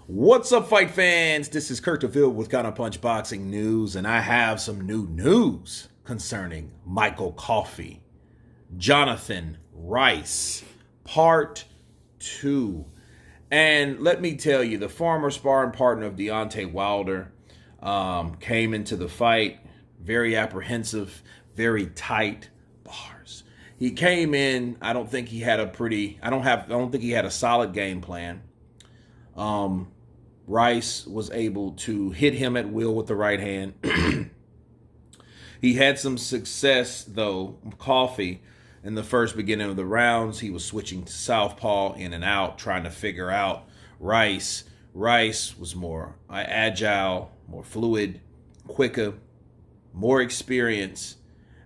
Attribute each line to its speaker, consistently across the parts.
Speaker 1: What's up, fight fans? This is Kurt DeVille with Counterpunch Boxing News, and I have some new news concerning Micheal Coffie, Jonathan Rice, Part 2. And let me tell you, the former sparring partner of Deontay Wilder came into the fight very apprehensive, very tight bars. He came in, I don't think he had a solid game plan. Rice was able to hit him at will with the right hand. He had some success, though, Coffie, in the first beginning of the rounds. He was switching to southpaw, in and out, trying to figure out Rice. Rice was more agile, more fluid, quicker, more experience,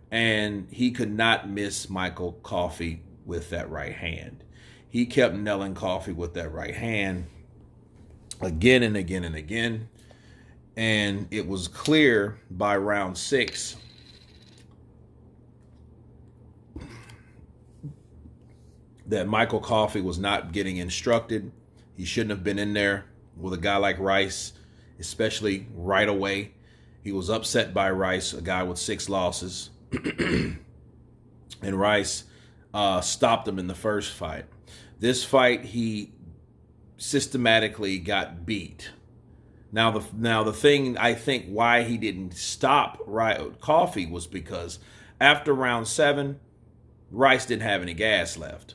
Speaker 1: and he could not miss Micheal Coffie with that right hand. He kept nailing Coffie with that right hand again and again and again. And it was clear by round 6 that Micheal Coffie was not getting instructed. He shouldn't have been in there with a guy like Rice, especially right away. He was upset by Rice, a guy with 6 losses. And Rice stopped him in the first fight. This fight, he systematically got beat. Now the thing I think why he didn't stop Coffie was because after round 7, Rice didn't have any gas left.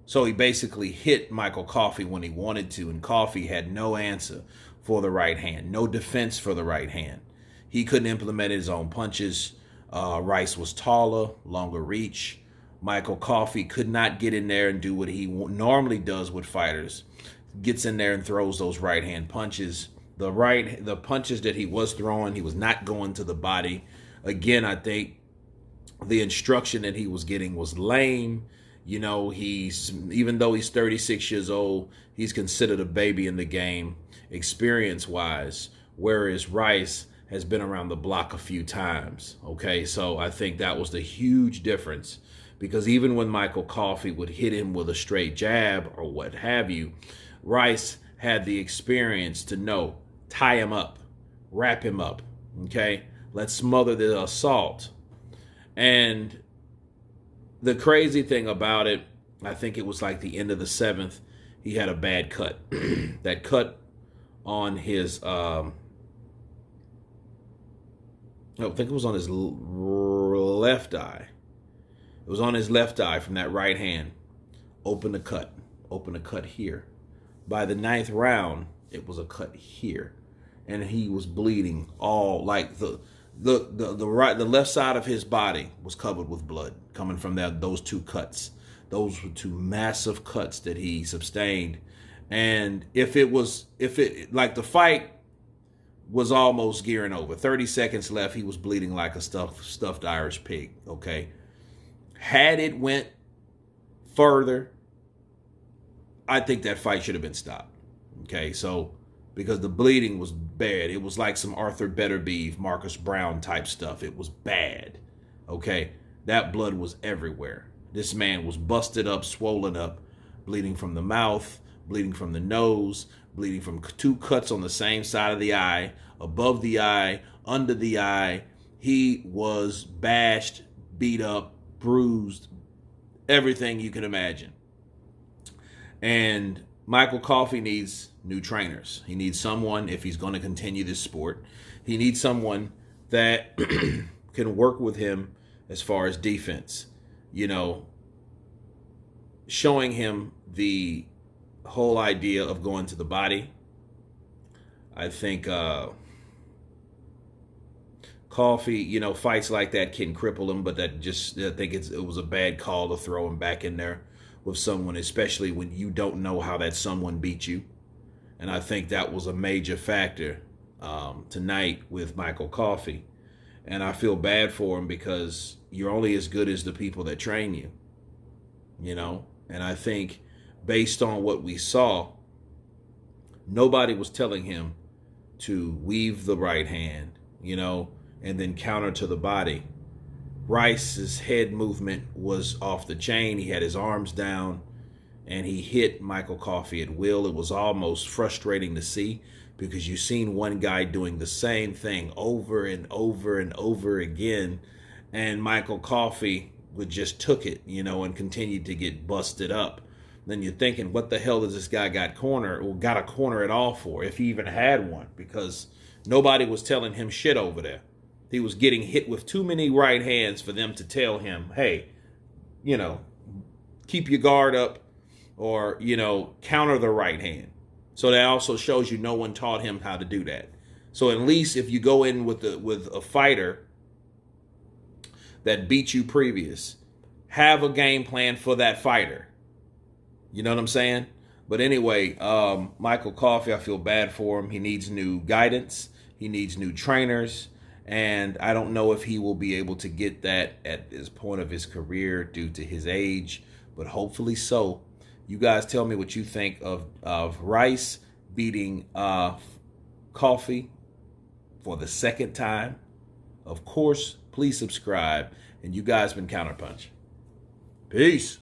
Speaker 1: So he basically hit Micheal Coffie when he wanted to, and Coffie had no answer for the right hand, no defense for the right hand. He couldn't implement his own punches. Rice was taller, longer reach. Micheal Coffie could not get in there and do what he normally does with fighters. Gets in there and throws those right hand punches. The punches that he was throwing, he was not going to the body. Again, I think the instruction that he was getting was lame. You know, even though he's 36 years old, he's considered a baby in the game, experience-wise, whereas Rice has been around the block a few times. Okay, so I think that was the huge difference, because even when Micheal Coffie would hit him with a straight jab or what have you, Rice had the experience to know, tie him up, wrap him up, okay? Let's smother the assault. And the crazy thing about it, I think it was like the end of the 7th, he had a bad cut. That cut on his, I think it was on his left eye. It was on his left eye from that right hand. Open the cut here. By the 9th round, it was a cut here, and he was bleeding all like the left side of his body was covered with blood coming from those 2 cuts. Those were 2 massive cuts that he sustained. And if the fight was almost gearing over, 30 seconds left, he was bleeding like a stuffed Irish pig. Okay, had it went further, I think that fight should have been stopped. Okay, so because the bleeding was bad. It was like some Arthur Betterbeeve, Marcus Brown type stuff. It was bad. Okay, that blood was everywhere. This man was busted up, swollen up, bleeding from the mouth, bleeding from the nose, bleeding from 2 cuts on the same side of the eye, above the eye, under the eye. He was bashed, beat up, bruised, everything you can imagine. And Micheal Coffie needs new trainers. He needs someone, if he's going to continue this sport, he needs someone that can work with him as far as defense. You know, showing him the whole idea of going to the body. I think Coffie, fights like that can cripple him, but I think it was a bad call to throw him back in there with someone, especially when you don't know how that someone beat you. And I think that was a major factor tonight with Micheal Coffie. And I feel bad for him because you're only as good as the people that train you, And I think based on what we saw, nobody was telling him to weave the right hand, and then counter to the body. Rice's head movement was off the chain. He had his arms down, and he hit Michael Coffie at will. It was almost frustrating to see because you've seen one guy doing the same thing over and over and over again, and Michael Coffie just took it, and continued to get busted up. Then you're thinking, what the hell does this guy got a corner at all for, if he even had one? Because nobody was telling him shit over there. He was getting hit with too many right hands for them to tell him, hey, keep your guard up, or, counter the right hand. So that also shows you no one taught him how to do that. So at least if you go in with a fighter that beat you previous, have a game plan for that fighter. You know what I'm saying? But anyway, Michael Coffie, I feel bad for him. He needs new guidance. He needs new trainers. And I don't know if he will be able to get that at this point of his career due to his age, but hopefully so. You guys tell me what you think of Rice beating Coffie for the second time. Of course, please subscribe. And you guys been Counterpunch. Peace.